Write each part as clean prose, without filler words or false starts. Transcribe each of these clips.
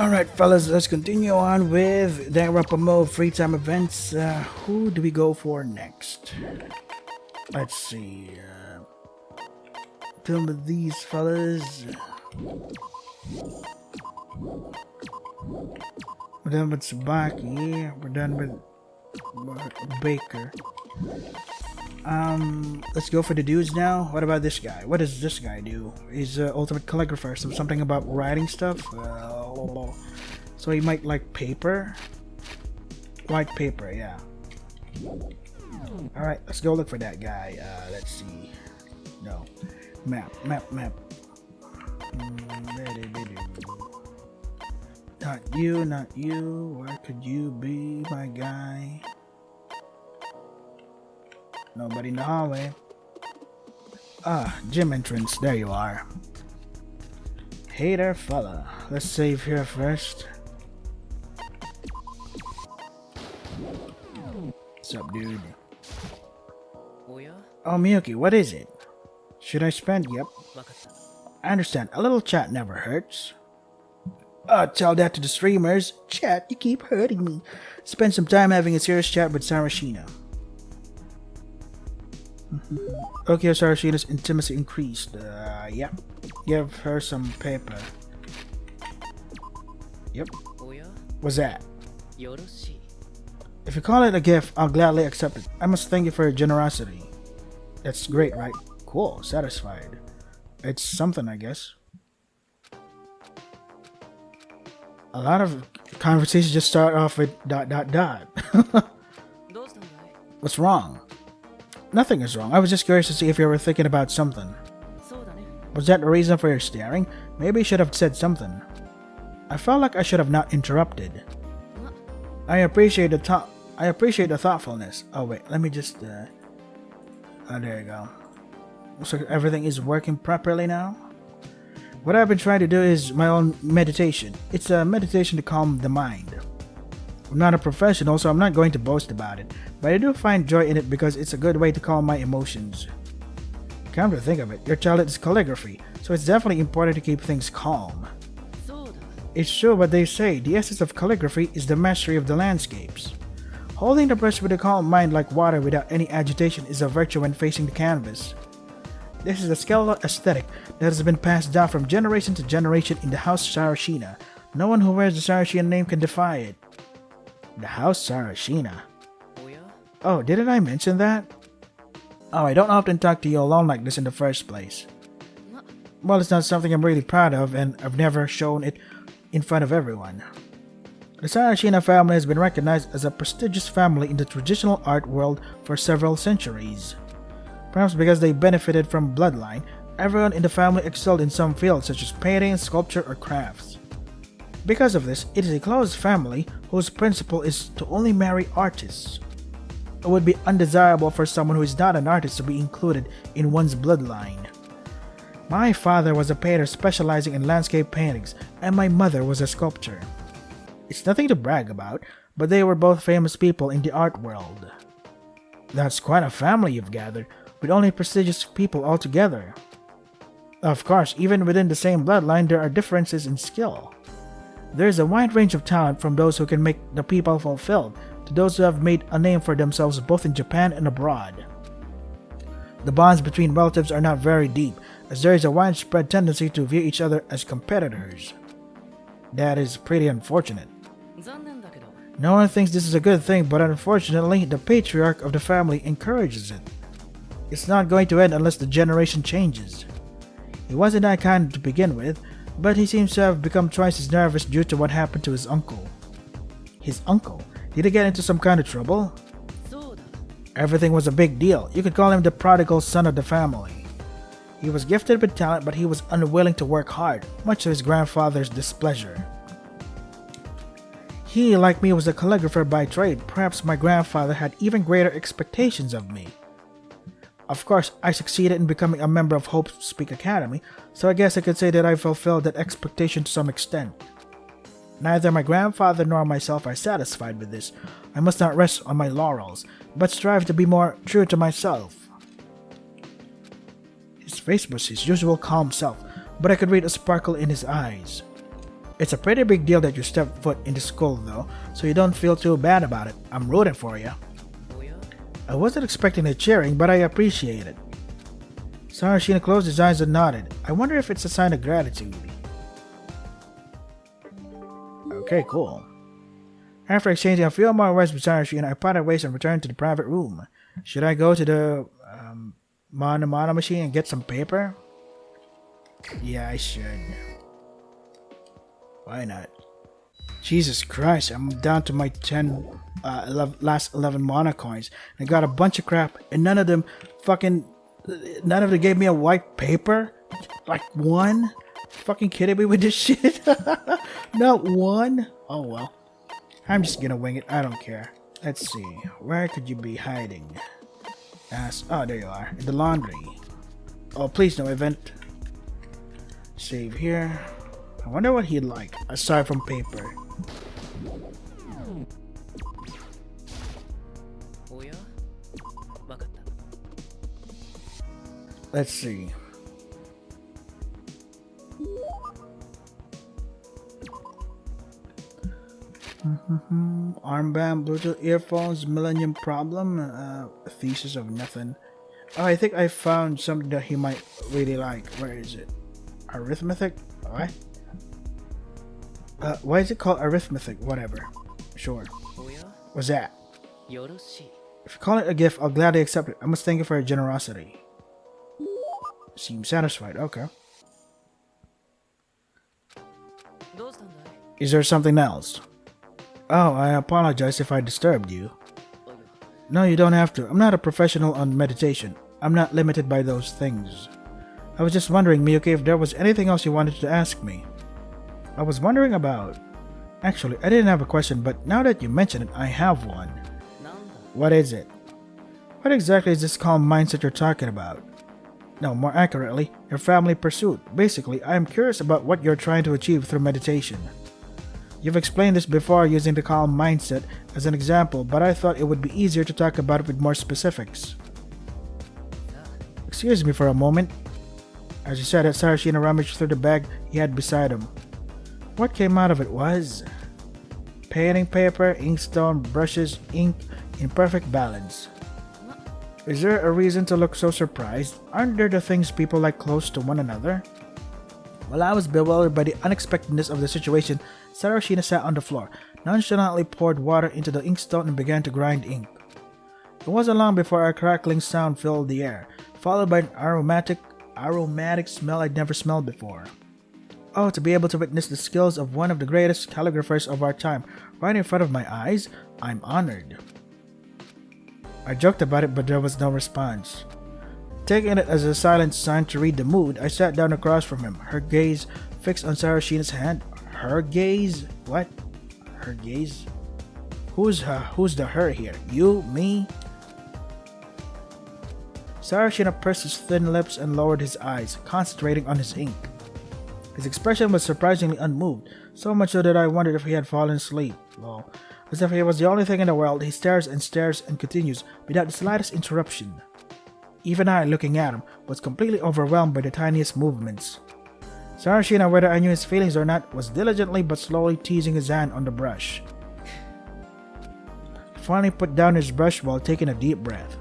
Alright, fellas, let's continue on with Danganronpa Mauve free time events. Who do we go for next? Let's see. Done with these fellas. We're done with Sabaki. We're done with Baker. Let's go for the dudes now. What about this guy? What does this guy do? He's an ultimate calligrapher, so something about writing stuff. So he might like paper. White paper, yeah. Alright, let's go look for that guy. Let's see. No. Map. Not you. Where could you be, my guy? Nobody in the hallway. Gym entrance. There you are. Hey there, fella. Let's save here first. What's up, dude? Oh, Miyuki, what is it? Should I spend? Yep. I understand. A little chat never hurts. Tell that to the streamers. Chat, you keep hurting me. Spend some time having a serious chat with Sarashina. Ukyo Sarashina's intimacy increased. Yeah. Give her some paper. Yep. What's that? If you call it a gift, I'll gladly accept it. I must thank you for your generosity. That's great, right? Cool. Satisfied. It's something, I guess. A lot of conversations just start off with ... What's wrong? Nothing is wrong. I was just curious to see if you were thinking about something. Was that the reason for your staring? Maybe you should have said something. I felt like I should have not interrupted. I appreciate the thoughtfulness. Oh wait, let me just oh, there you go. Looks like everything is working properly now. What I've been trying to do is my own meditation. It's a meditation to calm the mind. I'm not a professional, so I'm not going to boast about it, but I do find joy in it because it's a good way to calm my emotions. Come to think of it, your talent is calligraphy, so it's definitely important to keep things calm. It's true what they say, the essence of calligraphy is the mastery of the landscapes. Holding the brush with a calm mind like water without any agitation is a virtue when facing the canvas. This is a skeletal aesthetic that has been passed down from generation to generation in the House Sarashina. No one who wears the Sarashina name can defy it. The House Sarashina. Oh, didn't I mention that? Oh, I don't often talk to you alone like this in the first place. Well, it's not something I'm really proud of, and I've never shown it in front of everyone. The Sarashina family has been recognized as a prestigious family in the traditional art world for several centuries. Perhaps because they benefited from bloodline, everyone in the family excelled in some field such as painting, sculpture, or crafts. Because of this, it is a close family whose principle is to only marry artists. It would be undesirable for someone who is not an artist to be included in one's bloodline. My father was a painter specializing in landscape paintings, and my mother was a sculptor. It's nothing to brag about, but they were both famous people in the art world. That's quite a family you've gathered, with only prestigious people altogether. Of course, even within the same bloodline, there are differences in skill. There is a wide range of talent from those who can make the people fulfilled to those who have made a name for themselves both in Japan and abroad. The bonds between relatives are not very deep, as there is a widespread tendency to view each other as competitors. That is pretty unfortunate. No one thinks this is a good thing, but unfortunately, the patriarch of the family encourages it. It's not going to end unless the generation changes. He wasn't that kind to begin with, but he seems to have become twice as nervous due to what happened to his uncle. His uncle? Did he get into some kind of trouble? Everything was a big deal. You could call him the prodigal son of the family. He was gifted with talent, but he was unwilling to work hard, much to his grandfather's displeasure. He, like me, was a calligrapher by trade. Perhaps my grandfather had even greater expectations of me. Of course, I succeeded in becoming a member of Hope Speak Academy, so I guess I could say that I fulfilled that expectation to some extent. Neither my grandfather nor myself are satisfied with this. I must not rest on my laurels, but strive to be more true to myself. His face was his usual calm self, but I could read a sparkle in his eyes. It's a pretty big deal that you stepped foot into school though, so you don't feel too bad about it. I'm rooting for you. I wasn't expecting the cheering, but I appreciate it. Sarashina closed his eyes and nodded. I wonder if it's a sign of gratitude. Okay, cool. After exchanging a few more words with Sarashina, I parted ways and returned to the private room. Should I go to the Mana machine and get some paper? Yeah, I should. Why not? Jesus Christ, I'm down to my last 11 mana coins. I got a bunch of crap, and none of them gave me a white paper? Like one? Fucking kidding me with this shit? Not one? Oh well. I'm just gonna wing it, I don't care. Let's see, where could you be hiding? Oh, there you are, in the laundry. Oh, please no event. Save here. I wonder what he'd like, aside from paper. Let's see. Armband, Bluetooth earphones, Millennium Problem, thesis of nothing. Oh, I think I found something that he might really like. Where is it? Arithmetic? What? Why is it called arithmetic? Whatever. Sure. What's that? If you call it a gift, I'll gladly accept it. I must thank you for your generosity. Seems satisfied. Okay. Is there something else? Oh, I apologize if I disturbed you. No, you don't have to. I'm not a professional on meditation. I'm not limited by those things. I was just wondering, Miyuki, if there was anything else you wanted to ask me. I was wondering about... Actually, I didn't have a question, but now that you mention it, I have one. What is it? What exactly is this calm mindset you're talking about? No, more accurately, your family pursuit. Basically, I am curious about what you're trying to achieve through meditation. You've explained this before using the calm mindset as an example, but I thought it would be easier to talk about it with more specifics. Excuse me for a moment. As you said, Sarashina rummaged through the bag he had beside him. What came out of it was painting paper, inkstone, brushes, ink in perfect balance. Is there a reason to look so surprised? Aren't there the things people like close to one another? While I was bewildered by the unexpectedness of the situation, Sarashina sat on the floor, nonchalantly poured water into the inkstone and began to grind ink. It wasn't long before a crackling sound filled the air, followed by an aromatic smell I'd never smelled before. Oh, to be able to witness the skills of one of the greatest calligraphers of our time right in front of my eyes, I'm honored. I joked about it, but there was no response. Taking it as a silent sign to read the mood, I sat down across from him, her gaze fixed on Sarashina's hand. Her gaze? What? Her gaze? Who's the her here? You? Me? Sarashina pursed his thin lips and lowered his eyes, concentrating on his ink. His expression was surprisingly unmoved, so much so that I wondered if he had fallen asleep. Well, as if he was the only thing in the world, he stares and continues without the slightest interruption. Even I, looking at him, was completely overwhelmed by the tiniest movements. Sarashina, whether I knew his feelings or not, was diligently but slowly teasing his hand on the brush. He finally put down his brush while taking a deep breath.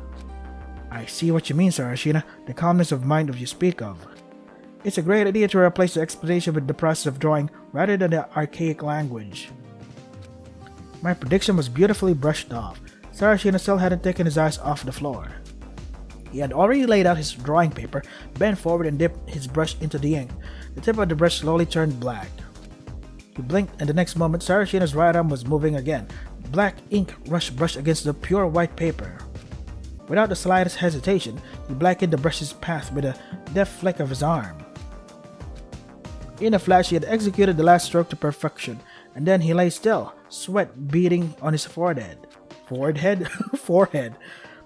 I see what you mean, Sarashina, the calmness of mind you speak of. It's a great idea to replace the explanation with the process of drawing rather than the archaic language. My prediction was beautifully brushed off. Sarashina still hadn't taken his eyes off the floor. He had already laid out his drawing paper, bent forward and dipped his brush into the ink. The tip of the brush slowly turned black. He blinked, and the next moment Sarashina's right arm was moving again. Black ink rushed brush against the pure white paper. Without the slightest hesitation, he blackened the brush's path with a deft flick of his arm. In a flash, he had executed the last stroke to perfection, and then he lay still, sweat beading on his forehead. Forehead.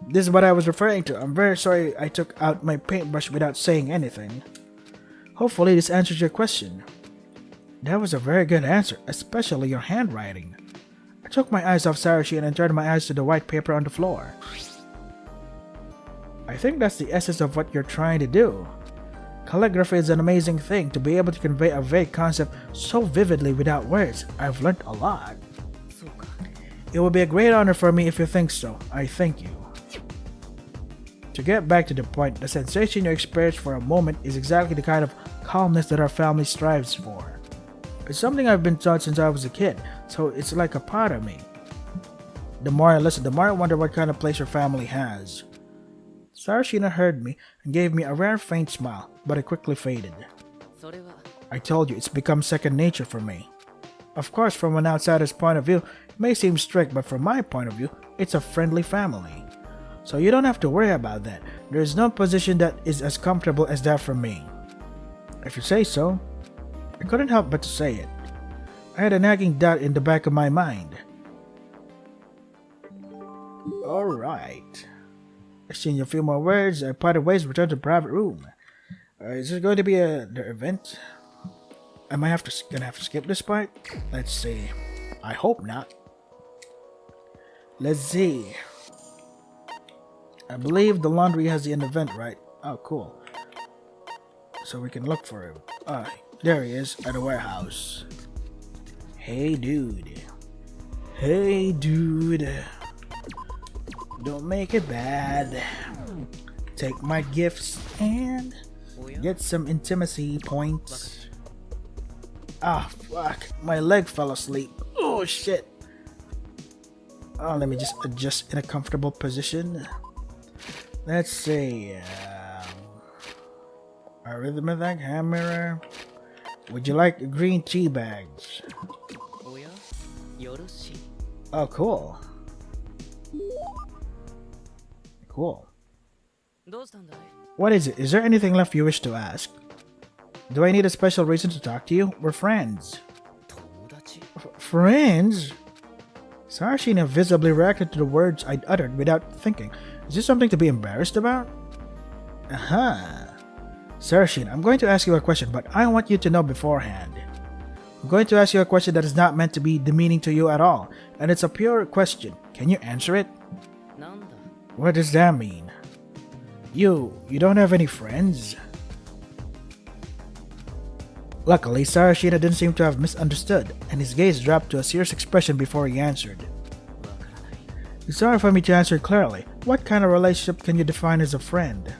This is what I was referring to. I'm very sorry I took out my paintbrush without saying anything. Hopefully this answers your question. That was a very good answer, especially your handwriting. I took my eyes off Sarashina and turned my eyes to the white paper on the floor. I think that's the essence of what you're trying to do. Calligraphy is an amazing thing to be able to convey a vague concept so vividly without words. I've learned a lot. It will be a great honor for me if you think so. I thank you. To get back to the point, the sensation you experience for a moment is exactly the kind of calmness that our family strives for. It's something I've been taught since I was a kid, so it's like a part of me. The more I listen, the more I wonder what kind of place your family has. Sarashina heard me and gave me a rare faint smile, but it quickly faded. I told you, it's become second nature for me. Of course, from an outsider's point of view, it may seem strict, but from my point of view, it's a friendly family. So you don't have to worry about that. There is no position that is as comfortable as that for me. If you say so. I couldn't help but to say it. I had a nagging doubt in the back of my mind. Alright. Exchange a few more words, I parted ways, returned to the private room. Is there going to be the event? Am I gonna have to skip this part? Let's see. I hope not. Let's see. I believe the laundry has an event, right? Oh, cool. So we can look for him. There he is at the warehouse. Hey, dude. Hey, dude. Don't make it bad. Take my gifts and get some intimacy points. Ah, fuck. My leg fell asleep. Oh, shit. Oh, let me just adjust in a comfortable position. Let's see. Arithmetic hammer. Would you like green tea bags? Oh, cool. Cool. What is it? Is there anything left you wish to ask? Do I need a special reason to talk to you? We're friends. Friends? Sarashina visibly reacted to the words I'd uttered without thinking. Is this something to be embarrassed about? Aha. Sarashina, I'm going to ask you a question, but I want you to know beforehand. I'm going to ask you a question that is not meant to be demeaning to you at all, and it's a pure question. Can you answer it? What does that mean? You don't have any friends? Luckily, Sarashina didn't seem to have misunderstood, and his gaze dropped to a serious expression before he answered. It's hard for me to answer clearly. What kind of relationship can you define as a friend?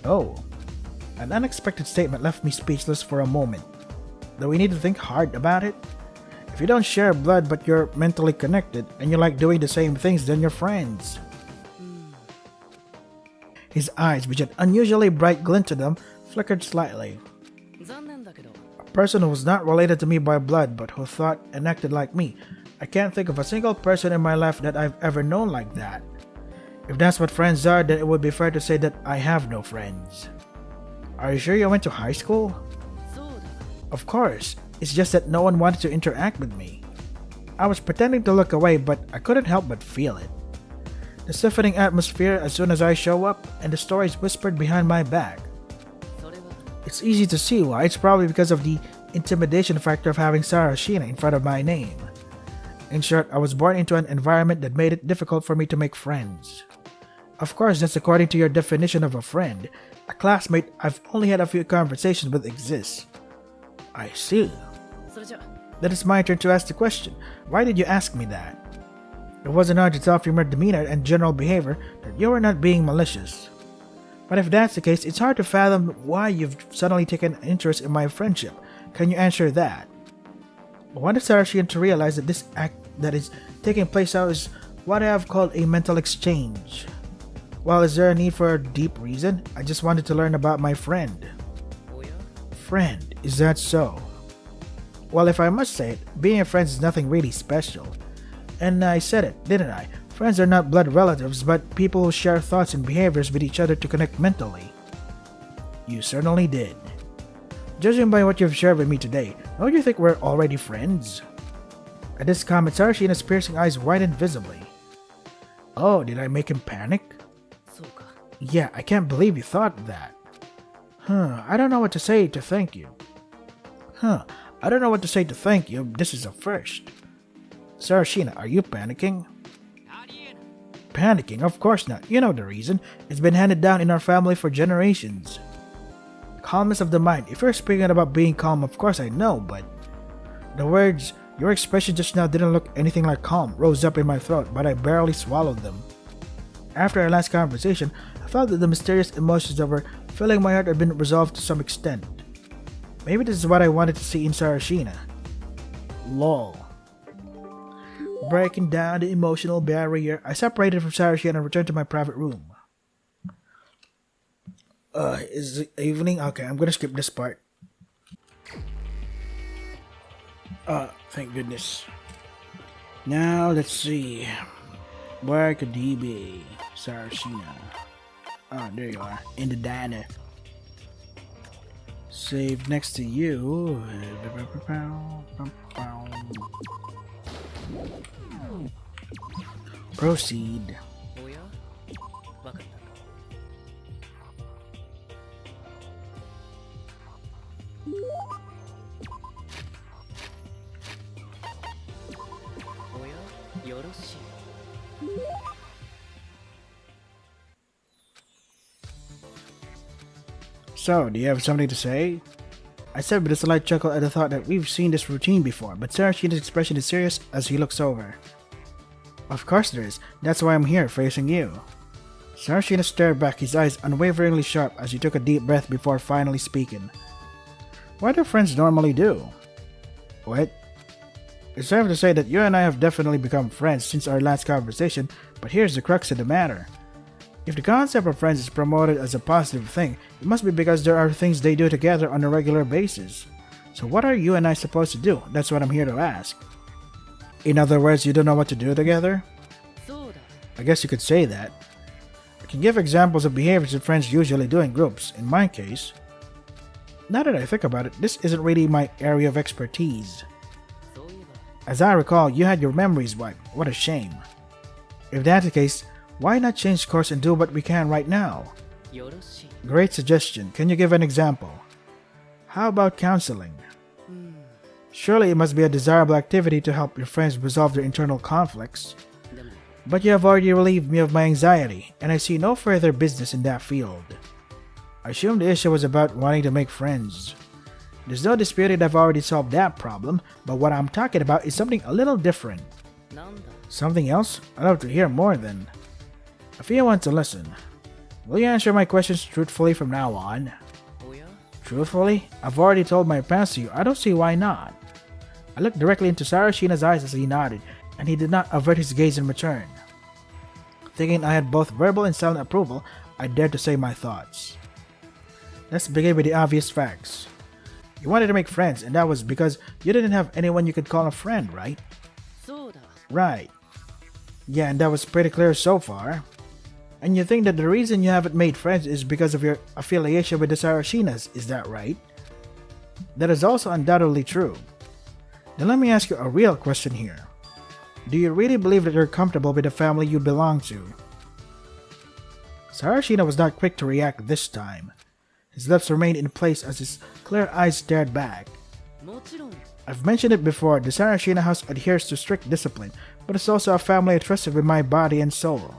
Oh. An unexpected statement left me speechless for a moment. Do we need to think hard about it? If you don't share blood but you're mentally connected, and you like doing the same things, then you're friends. His eyes, which had unusually bright glint to them, flickered slightly. A person who was not related to me by blood but who thought and acted like me. I can't think of a single person in my life that I've ever known like that. If that's what friends are, then it would be fair to say that I have no friends. Are you sure you went to high school? Of course, it's just that no one wanted to interact with me. I was pretending to look away, but I couldn't help but feel it. The stiffening atmosphere as soon as I show up, and the stories whispered behind my back. It's easy to see why. It's probably because of the intimidation factor of having Sarashina in front of my name. In short, I was born into an environment that made it difficult for me to make friends. Of course, that's according to your definition of a friend. A classmate I've only had a few conversations with exists. I see. Then it's my turn to ask the question. Why did you ask me that? It wasn't hard to tell from your demeanor and general behavior that you were not being malicious. But if that's the case, it's hard to fathom why you've suddenly taken an interest in my friendship. Can you answer that? I wanted Sarashina to realize that this act that is taking place now is what I have called a mental exchange. Well, is there a need for a deep reason? I just wanted to learn about my friend. Friend, is that so? Well, if I must say it, being a friend is nothing really special. And I said it, didn't I? Friends are not blood relatives, but people who share thoughts and behaviors with each other to connect mentally. You certainly did. Judging by what you've shared with me today, don't you think we're already friends? At this comment, Sarashina's piercing eyes widened visibly. Oh, did I make him panic? Yeah, I can't believe you thought that. I don't know what to say to thank you. I don't know what to say to thank you. This is a first. Sarashina, are you panicking? Panicking? Of course not. You know the reason. It's been handed down in our family for generations. Calmness of the mind. If you're speaking about being calm, of course I know, but the words, your expression just now didn't look anything like calm, rose up in my throat, but I barely swallowed them. After our last conversation, I felt that the mysterious emotions that were filling my heart had been resolved to some extent. Maybe this is what I wanted to see in Sarashina. Lol. Breaking down the emotional barrier, I separated from Sarashina and returned to my private room. Is it evening? Okay, I'm gonna skip this part. Thank goodness. Now, let's see. Where could he be? Sarashina. Oh, there you are. In the diner. Save next to you. Proceed. So, do you have something to say? I said with a slight chuckle at the thought that we've seen this routine before, but Sarashina's expression is serious as he looks over. Of course there is. That's why I'm here, facing you. Sarashina stared back, his eyes unwaveringly sharp as he took a deep breath before finally speaking. What do friends normally do? What? It's safe to say that you and I have definitely become friends since our last conversation, but here's the crux of the matter. If the concept of friends is promoted as a positive thing, it must be because there are things they do together on a regular basis. So what are you and I supposed to do? That's what I'm here to ask. In other words, you don't know what to do together? I guess you could say that. I can give examples of behaviors that friends usually do in groups. In my case, now that I think about it, this isn't really my area of expertise. As I recall, you had your memories wiped. What a shame. If that's the case, why not change course and do what we can right now? Great suggestion. Can you give an example? How about counseling? Surely it must be a desirable activity to help your friends resolve their internal conflicts. But you have already relieved me of my anxiety, and I see no further business in that field. I assume the issue was about wanting to make friends. There's no disputing that I've already solved that problem, but what I'm talking about is something a little different. Something else? I'd love to hear more then. If you want to listen, will you answer my questions truthfully from now on? Truthfully? I've already told my plans to you. I don't see why not. I looked directly into Sarashina's eyes as he nodded, and he did not avert his gaze in return. Thinking I had both verbal and silent approval, I dared to say my thoughts. Let's begin with the obvious facts. You wanted to make friends, and that was because you didn't have anyone you could call a friend, right? Right. Yeah, and that was pretty clear so far. And you think that the reason you haven't made friends is because of your affiliation with the Sarashinas, is that right? That is also undoubtedly true. Then let me ask you a real question here. Do you really believe that you're comfortable with the family you belong to? Sarashina was not quick to react this time. His lips remained in place as his clear eyes stared back. I've mentioned it before, the Sarashina house adheres to strict discipline, but it's also a family entrusted with my body and soul.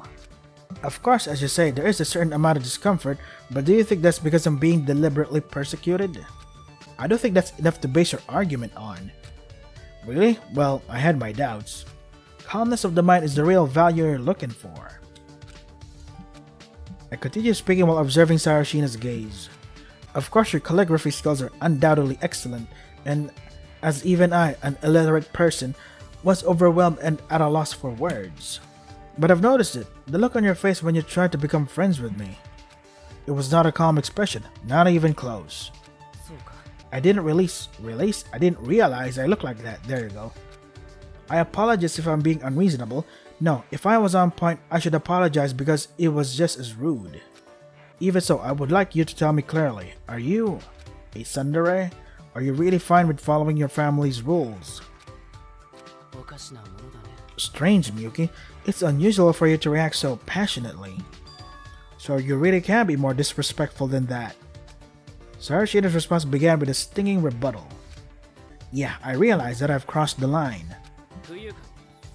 Of course, as you say, there is a certain amount of discomfort, but do you think that's because I'm being deliberately persecuted? I don't think that's enough to base your argument on. Really? Well, I had my doubts. Calmness of the mind is the real value you're looking for. I continued speaking while observing Sarashina's gaze. Of course, your calligraphy skills are undoubtedly excellent, and as even I, an illiterate person, was overwhelmed and at a loss for words. But I've noticed it, the look on your face when you tried to become friends with me. It was not a calm expression, not even close. I didn't I didn't realize I looked like that. There you go. I apologize if I'm being unreasonable. No, if I was on point, I should apologize because it was just as rude. Even so, I would like you to tell me clearly, are you a tsundere? Are you really fine with following your family's rules? Strange, Miyuki. It's unusual for you to react so passionately. So you really can be more disrespectful than that. Sarashina's response began with a stinging rebuttal. Yeah, I realize that I've crossed the line.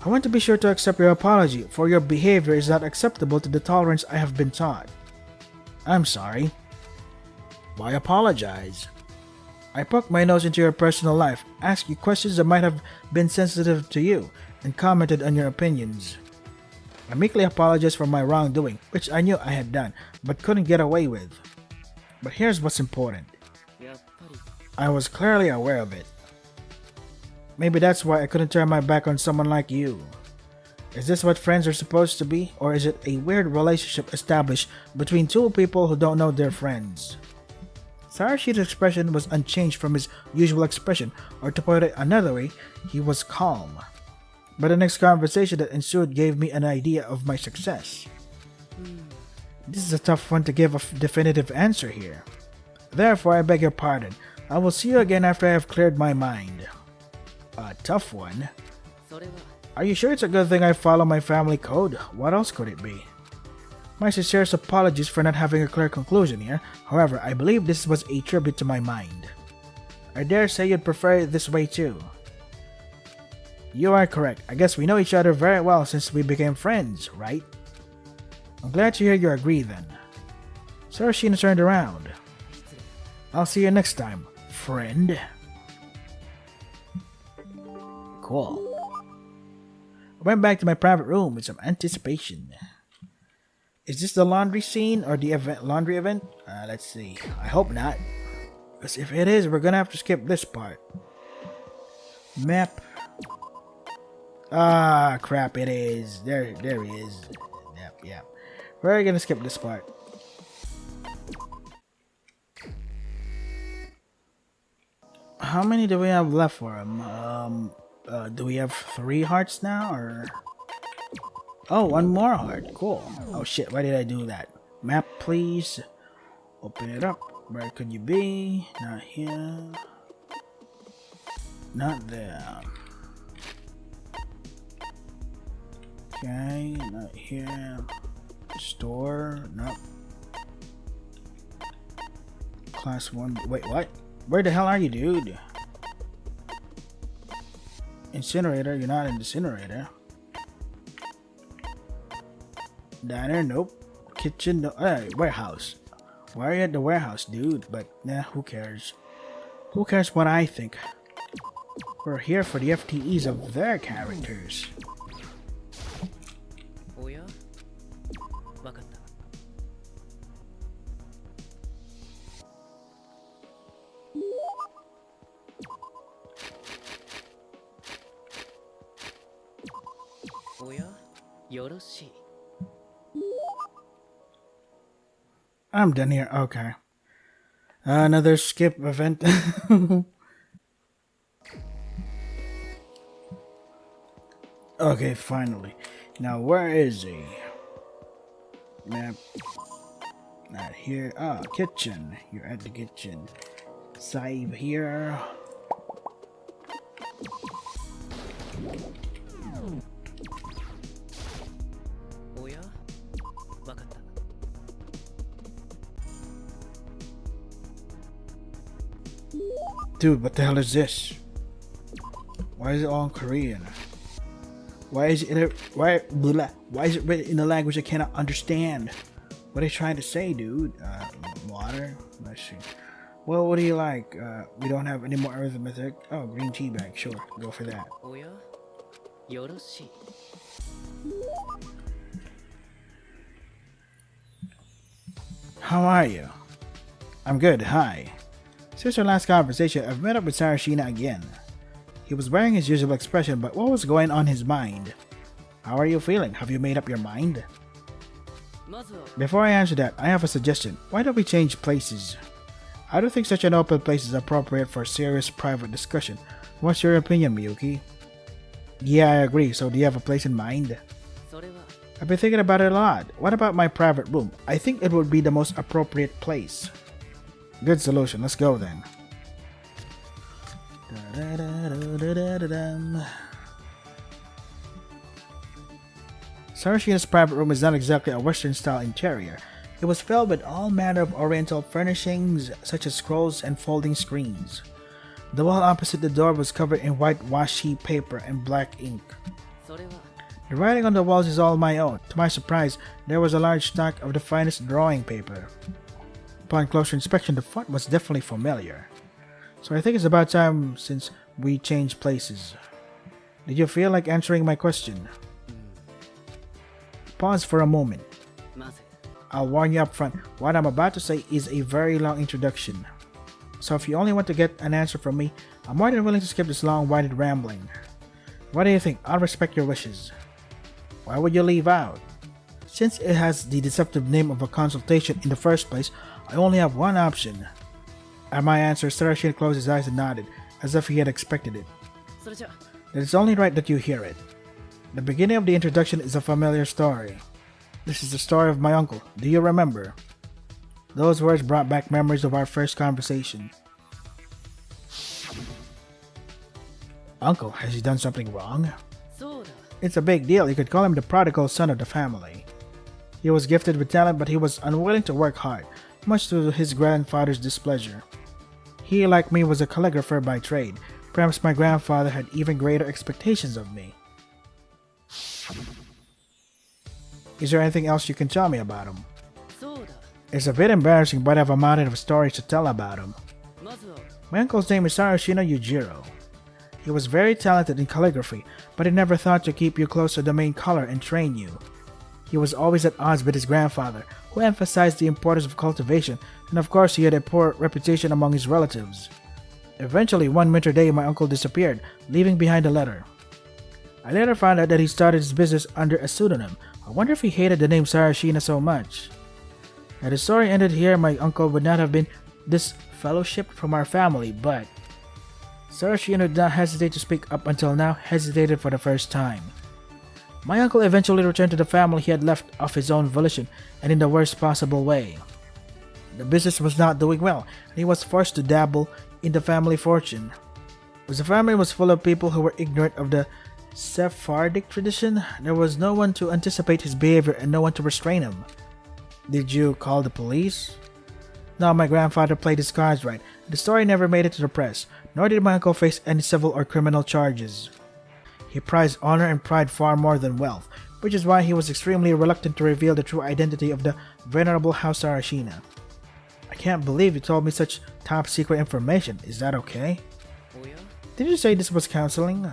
I want to be sure to accept your apology, for your behavior is not acceptable to the tolerance I have been taught. I'm sorry. Why apologize? I poked my nose into your personal life, asked you questions that might have been sensitive to you, and commented on your opinions. I meekly apologized for my wrongdoing, which I knew I had done, but couldn't get away with. But here's what's important. I was clearly aware of it. Maybe that's why I couldn't turn my back on someone like you. Is this what friends are supposed to be, or is it a weird relationship established between two people who don't know they're friends? Sarashina's expression was unchanged from his usual expression, or to put it another way, he was calm. But the next conversation that ensued gave me an idea of my success. This is a tough one to give a definitive answer here. Therefore, I beg your pardon. I will see you again after I have cleared my mind. A tough one? Are you sure it's a good thing I follow my family code? What else could it be? My sincerest apologies for not having a clear conclusion here. However, I believe this was a tribute to my mind. I dare say you'd prefer it this way too. You are correct. I guess we know each other very well since we became friends, right? I'm glad to hear you agree then. Sarashina turned around. I'll see you next time, friend. Cool. I went back to my private room with some anticipation. Is this the laundry scene or the laundry event? Let's see. I hope not. Because if it is, we're gonna have to skip this part. Map. Ah, crap, it is. There he is. Yep. We're gonna skip this part. How many do we have left for him? Do we have 3 hearts now, or? Oh, 1 more heart. Cool. Oh shit, why did I do that? Map, please. Open it up. Where could you be? Not here. Not there. Okay, not here. Store, nope. Class 1. Wait, what? Where the hell are you, dude? Incinerator, you're not in the incinerator. Diner, nope. Kitchen, no. Warehouse. Why are you at the warehouse, dude? But, nah, who cares? Who cares what I think? We're here for the FTEs of their characters. I'm done here. Okay. Another skip event. Okay, finally. Now, where is he? Map. Not here. Ah, kitchen. You're at the kitchen. Save here. Dude, what the hell is this? Why is it all in Korean? Why is it written in a language I cannot understand? What are they trying to say, dude? Water? Let's see. Well, what do you like? We don't have any more arithmetic. Oh, green tea bag. Sure, go for that. How are you? I'm good, hi. Since our last conversation, I've met up with Sarashina again. He was wearing his usual expression, but what was going on in his mind? How are you feeling? Have you made up your mind? Before I answer that, I have a suggestion. Why don't we change places? I don't think such an open place is appropriate for serious private discussion. What's your opinion, Miyuki? Yeah, I agree. So do you have a place in mind? I've been thinking about it a lot. What about my private room? I think it would be the most appropriate place. Good solution. Let's go then. Sarashina's private room is not exactly a Western-style interior. It was filled with all manner of Oriental furnishings, such as scrolls and folding screens. The wall opposite the door was covered in white washi paper and black ink. The writing on the walls is all my own. To my surprise, there was a large stock of the finest drawing paper. Upon closer inspection, the font was definitely familiar. So I think it's about time since we changed places. Did you feel like answering my question? Pause for a moment. I'll warn you up front, what I'm about to say is a very long introduction. So if you only want to get an answer from me, I'm more than willing to skip this long-winded rambling. What do you think? I'll respect your wishes. Why would you leave out? Since it has the deceptive name of a consultation in the first place, I only have one option. At my answer, Sarashina closed his eyes and nodded, as if he had expected it. Then it's only right that you hear it. The beginning of the introduction is a familiar story. This is the story of my uncle. Do you remember? Those words brought back memories of our first conversation. Uncle, has he done something wrong? It's a big deal. You could call him the prodigal son of the family. He was gifted with talent, but he was unwilling to work hard, much to his grandfather's displeasure. He, like me, was a calligrapher by trade. Perhaps my grandfather had even greater expectations of me. Is there anything else you can tell me about him? It's a bit embarrassing, but I have a mountain of stories to tell about him. My uncle's name is Sarashina Yujiro. He was very talented in calligraphy, but he never thought to keep you close to the main color and train you. He was always at odds with his grandfather, who emphasized the importance of cultivation, and of course he had a poor reputation among his relatives. Eventually, one winter day, my uncle disappeared, leaving behind a letter. I later found out that he started his business under a pseudonym. I wonder if he hated the name Sarashina so much. Had the story ended here, my uncle would not have been disfellowshipped from our family, but Sarashina did not hesitate to speak up until now, hesitated for the first time. My uncle eventually returned to the family he had left of his own volition, and in the worst possible way. The business was not doing well, and he was forced to dabble in the family fortune. As the family was full of people who were ignorant of the Sephardic tradition, there was no one to anticipate his behavior and no one to restrain him. Did you call the police? No, my grandfather played his cards right. The story never made it to the press, nor did my uncle face any civil or criminal charges. He prized honor and pride far more than wealth, which is why he was extremely reluctant to reveal the true identity of the venerable House Sarashina. I can't believe you told me such top-secret information. Is that okay? Did you say this was counseling?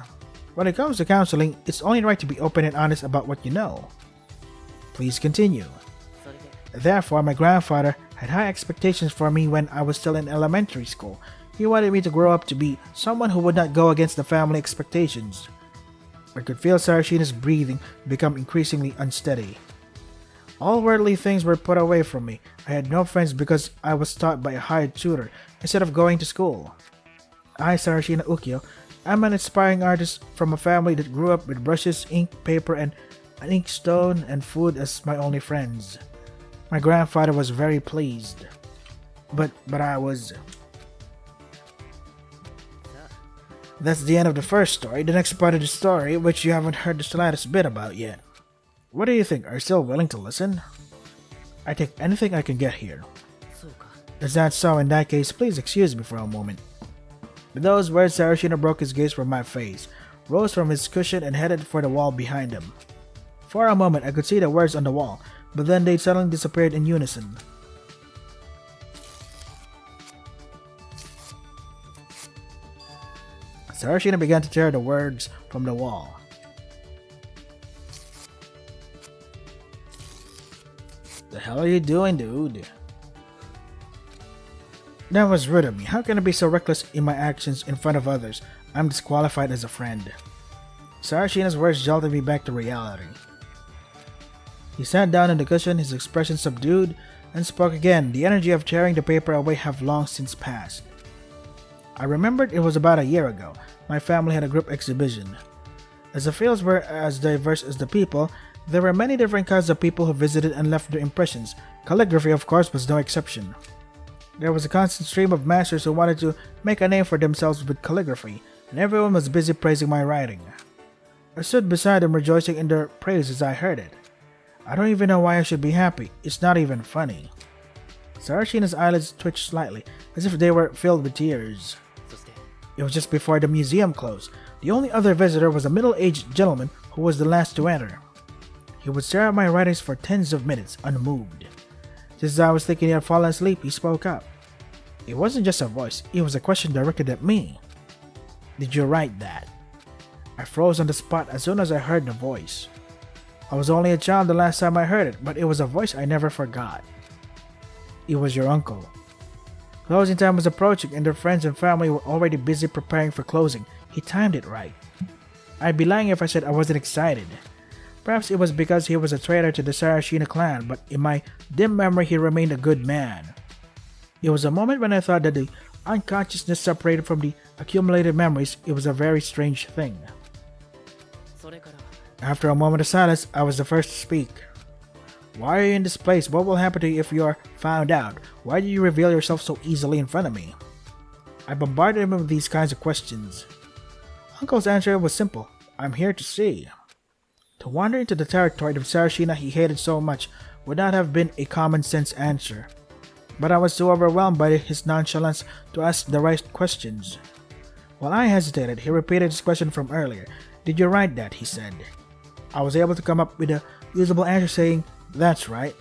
When it comes to counseling, it's only right to be open and honest about what you know. Please continue. Therefore, my grandfather had high expectations for me when I was still in elementary school. He wanted me to grow up to be someone who would not go against the family expectations. I could feel Sarashina's breathing become increasingly unsteady. All worldly things were put away from me. I had no friends because I was taught by a hired tutor instead of going to school. I, Sarashina Ukyo, am an aspiring artist from a family that grew up with brushes, ink, paper, and an inkstone and food as my only friends. My grandfather was very pleased. But I was... That's the end of the first story. The next part of the story, which you haven't heard the slightest bit about yet. What do you think? Are you still willing to listen? I take anything I can get here. Is that so? In that case, please excuse me for a moment. With those words, Sarashina broke his gaze from my face, rose from his cushion, and headed for the wall behind him. For a moment, I could see the words on the wall, but then they suddenly disappeared in unison. Sarashina began to tear the words from the wall. The hell are you doing, dude? That was rude of me. How can I be so reckless in my actions in front of others? I'm disqualified as a friend. Sarashina's words jolted me back to reality. He sat down on the cushion, his expression subdued, and spoke again. The energy of tearing the paper away have long since passed. I remembered it was about a year ago. My family had a group exhibition. As the fields were as diverse as the people, there were many different kinds of people who visited and left their impressions. Calligraphy, of course, was no exception. There was a constant stream of masters who wanted to make a name for themselves with calligraphy, and everyone was busy praising my writing. I stood beside them rejoicing in their praise as I heard it. I don't even know why I should be happy. It's not even funny. Sarashina's eyelids twitched slightly, as if they were filled with tears. It was just before the museum closed. The only other visitor was a middle-aged gentleman who was the last to enter. He would stare at my writings for tens of minutes, unmoved. Just as I was thinking he had fallen asleep, he spoke up. It wasn't just a voice, it was a question directed at me. Did you write that? I froze on the spot as soon as I heard the voice. I was only a child the last time I heard it, but it was a voice I never forgot. It was your uncle. Closing time was approaching and their friends and family were already busy preparing for closing. He timed it right. I'd be lying if I said I wasn't excited. Perhaps it was because he was a traitor to the Sarashina clan, but in my dim memory he remained a good man. It was a moment when I thought that the unconsciousness separated from the accumulated memories. It was a very strange thing. After a moment of silence, I was the first to speak. Why are you in this place? What will happen to you if you are found out? Why did you reveal yourself so easily in front of me? I bombarded him with these kinds of questions. Uncle's answer was simple. I'm here to see. To wander into the territory of Sarashina he hated so much would not have been a common sense answer. But I was too overwhelmed by his nonchalance to ask the right questions. While I hesitated, he repeated his question from earlier. Did you write that? He said. I was able to come up with a usable answer saying, that's right.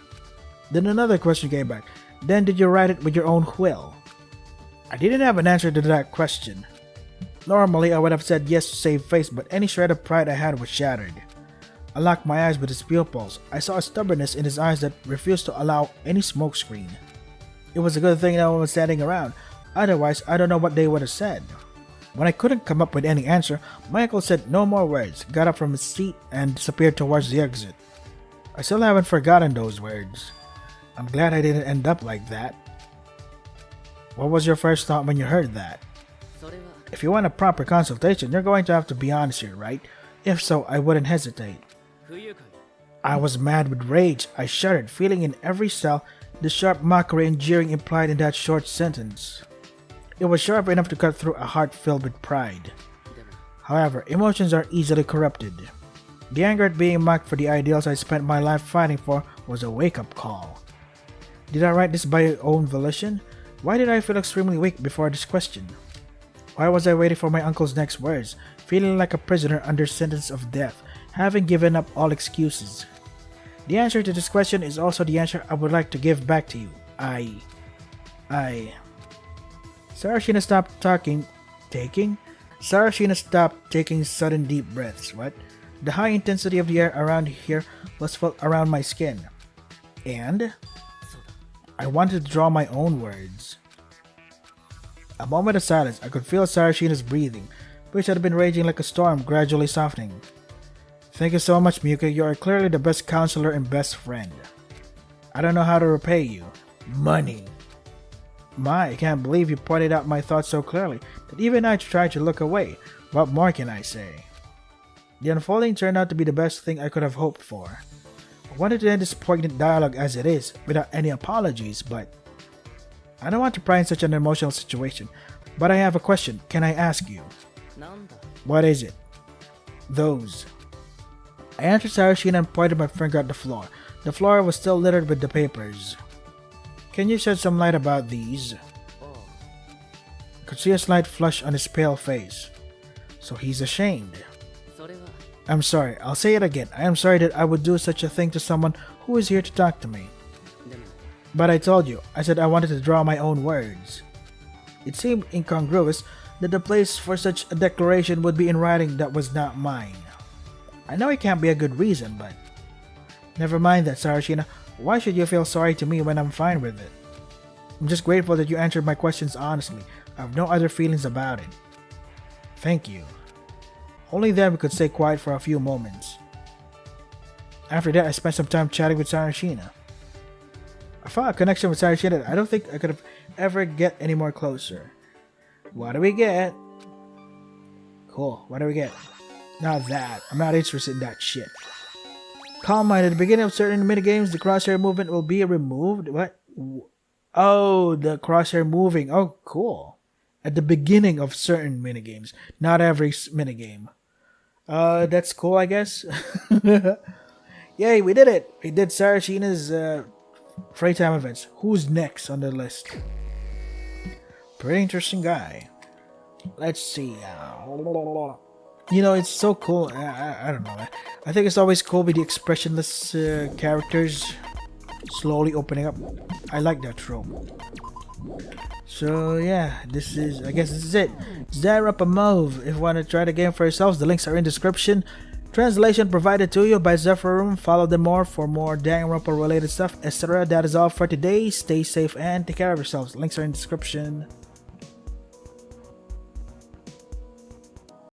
Then another question came back. Then did you write it with your own will? I didn't have an answer to that question. Normally I would have said yes to save face, but any shred of pride I had was shattered. I locked my eyes with his pupils. I saw a stubbornness in his eyes that refused to allow any smokescreen. It was a good thing no one was standing around, otherwise I don't know what they would have said. When I couldn't come up with any answer, my uncle said no more words, got up from his seat, and disappeared towards the exit. I still haven't forgotten those words. I'm glad I didn't end up like that. What was your first thought when you heard that? If you want a proper consultation, you're going to have to be honest here, right? If so, I wouldn't hesitate. I was mad with rage. I shuddered, feeling in every cell the sharp mockery and jeering implied in that short sentence. It was sharp enough to cut through a heart filled with pride. However, emotions are easily corrupted. The anger at being mocked for the ideals I spent my life fighting for was a wake-up call. Did I write this by your own volition? Why did I feel extremely weak before this question? Why was I waiting for my uncle's next words, feeling like a prisoner under sentence of death, having given up all excuses? The answer to this question is also the answer I would like to give back to you. Sarashina stopped taking sudden deep breaths. What? The high intensity of the air around here was felt around my skin. And I wanted to draw my own words. A moment of silence. I could feel Sarashina's breathing, which had been raging like a storm, gradually softening. Thank you so much, Miyuki. You are clearly the best counselor and best friend. I don't know how to repay you. Money. My, I can't believe you pointed out my thoughts so clearly that even I tried to look away. What more can I say? The unfolding turned out to be the best thing I could have hoped for. I wanted to end this poignant dialogue as it is, without any apologies, but I don't want to pry in such an emotional situation. But I have a question. Can I ask you? What is it? Those. I answered Sarashina and pointed my finger at the floor. The floor was still littered with the papers. Can you shed some light about these? I could see a slight flush on his pale face. So he's ashamed. I'm sorry, I'll say it again. I am sorry that I would do such a thing to someone who is here to talk to me. But I told you, I said I wanted to draw my own words. It seemed incongruous that the place for such a declaration would be in writing that was not mine. I know it can't be a good reason, but never mind that, Sarashina. Why should you feel sorry to me when I'm fine with it? I'm just grateful that you answered my questions honestly. I have no other feelings about it. Thank you. Only then we could stay quiet for a few moments. After that, I spent some time chatting with Sarashina. I found a connection with Sarashina that I don't think I could have ever get any more closer. What do we get? Cool, what do we get? Not that. I'm not interested in that shit. Calm mind. At the beginning of certain minigames, the crosshair movement will be removed. What? Oh, the crosshair moving. Oh, cool. At the beginning of certain minigames. Not every minigame. That's cool, I guess. Yay, we did it. We did Sarashina's free time events. Who's next on the list? Pretty interesting guy. Let's see. You know, it's so cool. I don't know. I think it's always cool with the expressionless characters. slowly opening up. I like that trope. So yeah, I guess this is it. Danganronpa Mauve. If you want to try the game for yourselves, the links are in description. Translation provided to you by Zephyrum. Follow them more for more Danganronpa related stuff, etc. That is all for today. Stay safe and take care of yourselves. Links are in description.